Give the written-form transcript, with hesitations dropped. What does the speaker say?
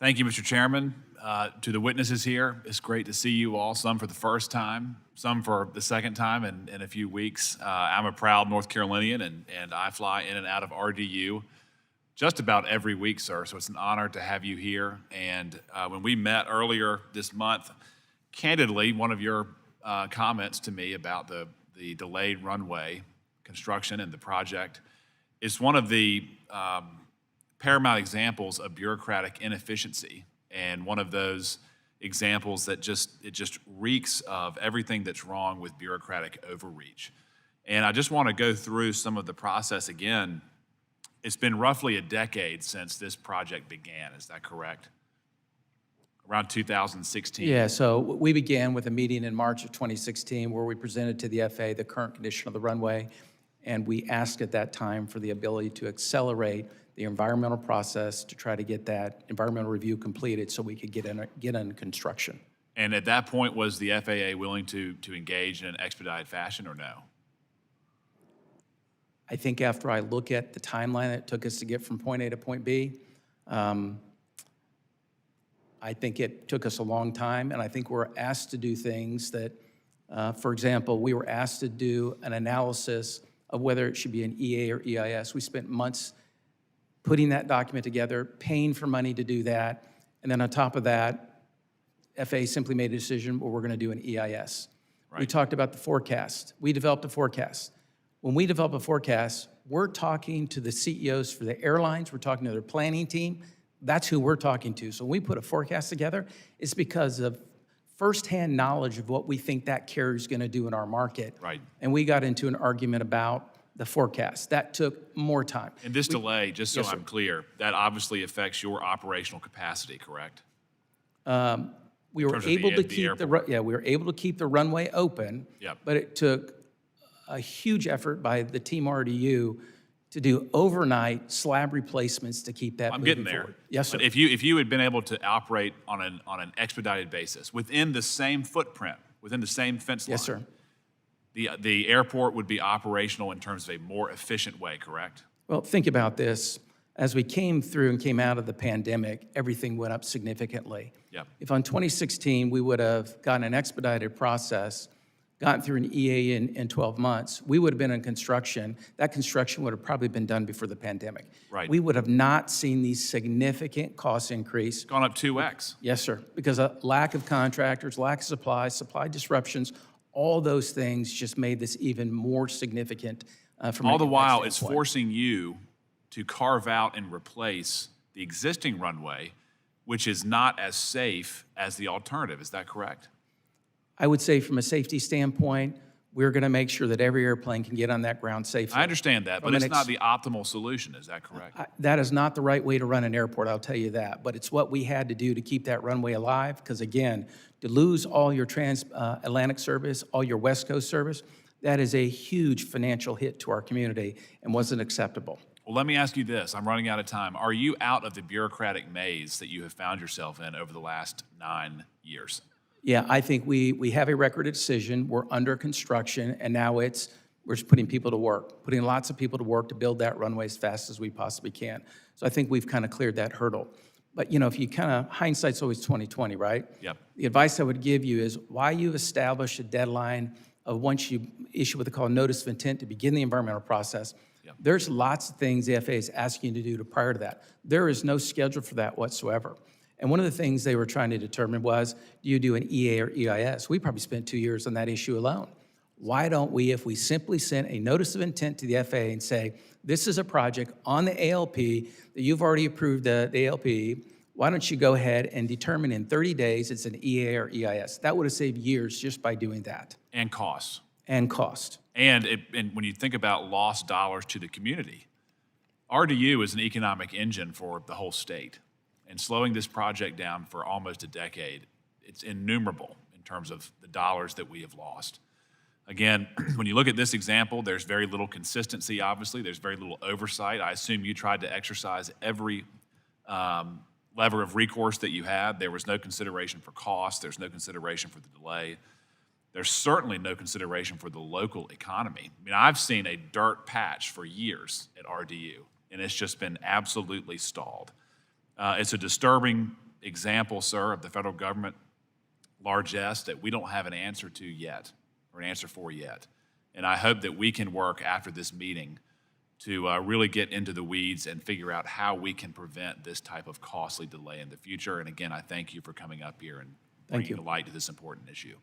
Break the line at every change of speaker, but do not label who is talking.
Thank you, Mr. Chairman. To the witnesses here, it's great to see you all, some for the first time, some for the second time in a few weeks. I'm a proud North Carolinian, and I fly in and out of RDU just about every week, sir, so it's an honor to have you here. And when we met earlier this month, candidly, one of your comments to me about the delayed runway construction and the project is one of the paramount examples of bureaucratic inefficiency, and one of those examples that just reeks of everything that's wrong with bureaucratic overreach. And I just want to go through some of the process again. It's been roughly a decade since this project began, is that correct? Around 2016.
Yeah, so we began with a meeting in March of 2016 where we presented to the FAA the current condition of the runway, and we asked at that time for the ability to accelerate the environmental process to try to get that environmental review completed so we could get in construction.
And at that point, was the FAA willing to engage in an expedited fashion or no?
I think after I look at the timeline that it took us to get from point A to point B, I think it took us a long time, and I think we're asked to do things that, for example, we were asked to do an analysis of whether it should be an EA or EIS. We spent months putting that document together, paying for money to do that, and then on top of that, FAA simply made a decision, well, we're going to do an EIS. Right. We talked about the forecast. We developed a forecast. When we develop a forecast, we're talking to the CEOs for the airlines, we're talking to their planning team. That's who we're talking to. So when we put a forecast together, it's because of firsthand knowledge of what we think that carrier is going to do in our market.
Right. And
we got into an argument about the forecast. That took more time.
And this delay, just so
Yes,
I'm clear, that obviously affects your operational capacity, correct?
We were able to keep we were able to keep the runway open.
Yep.
But it took a huge effort by the team RDU to do overnight slab replacements to keep that.
I'm getting there.
Forward. Yes, sir.
But if you had been able to operate on an expedited basis within the same footprint, within the same fence line,
yes, sir.
The airport would be operational in terms of a more efficient way, correct?
Well, think about this. As we came through and came out of the pandemic, everything went up significantly.
Yep.
If on 2016 we would have gotten an expedited process, gotten through an EA in 12 months, we would have been in construction. That construction would have probably been done before the pandemic.
Right.
We would have not seen these significant cost increase.
Gone up 2x.
Yes, sir, because of lack of contractors, lack of supply disruptions, all those things just made this even more significant from
all the while it's forcing you to carve out and replace the existing runway, which is not as safe as the alternative. Is that correct?
I would say from a safety standpoint, we're going to make sure that every airplane can get on that ground safely.
I understand that, but it's not the optimal solution. Is that correct?
That is not the right way to run an airport, I'll tell you that. But it's what we had to do to keep that runway alive, because again, to lose all your trans-Atlantic service, all your West Coast service, that is a huge financial hit to our community and wasn't acceptable.
Well, let me ask you this. I'm running out of time. Are you out of the bureaucratic maze that you have found yourself in over the last 9 years?
Yeah, I think we have a record of decision. We're under construction, and now we're just putting people to work, putting lots of people to work to build that runway as fast as we possibly can. So I think we've kind of cleared that hurdle. But, if you kind of, hindsight's always 20/20, right?
Yep.
The advice I would give you is why you establish a deadline of once you issue what they call a notice of intent to begin the environmental process. Yep. There's lots of things the FAA is asking you to do prior to that. There is no schedule for that whatsoever. And one of the things they were trying to determine was, do you do an EA or EIS? We probably spent 2 years on that issue alone. Why don't we, if we simply sent a notice of intent to the FAA and say, this is a project on the ALP that you've already approved the ALP, why don't you go ahead and determine in 30 days it's an EA or EIS? That would have saved years just by doing that.
And costs.
And cost.
And when you think about lost dollars to the community, RDU is an economic engine for the whole state. And slowing this project down for almost a decade, it's innumerable in terms of the dollars that we have lost. Again, when you look at this example, there's very little consistency, obviously. There's very little oversight. I assume you tried to exercise every lever of recourse that you had. There was no consideration for cost. There's no consideration for the delay. There's certainly no consideration for the local economy. I mean, I've seen a dirt patch for years at RDU, and it's just been absolutely stalled. It's a disturbing example, sir, of the federal government largesse that we don't have an answer to yet, or an answer for yet. And I hope that we can work after this meeting to really get into the weeds and figure out how we can prevent this type of costly delay in the future. And again, I thank you for coming up here and
Thank
bringing
you.
light to this important issue.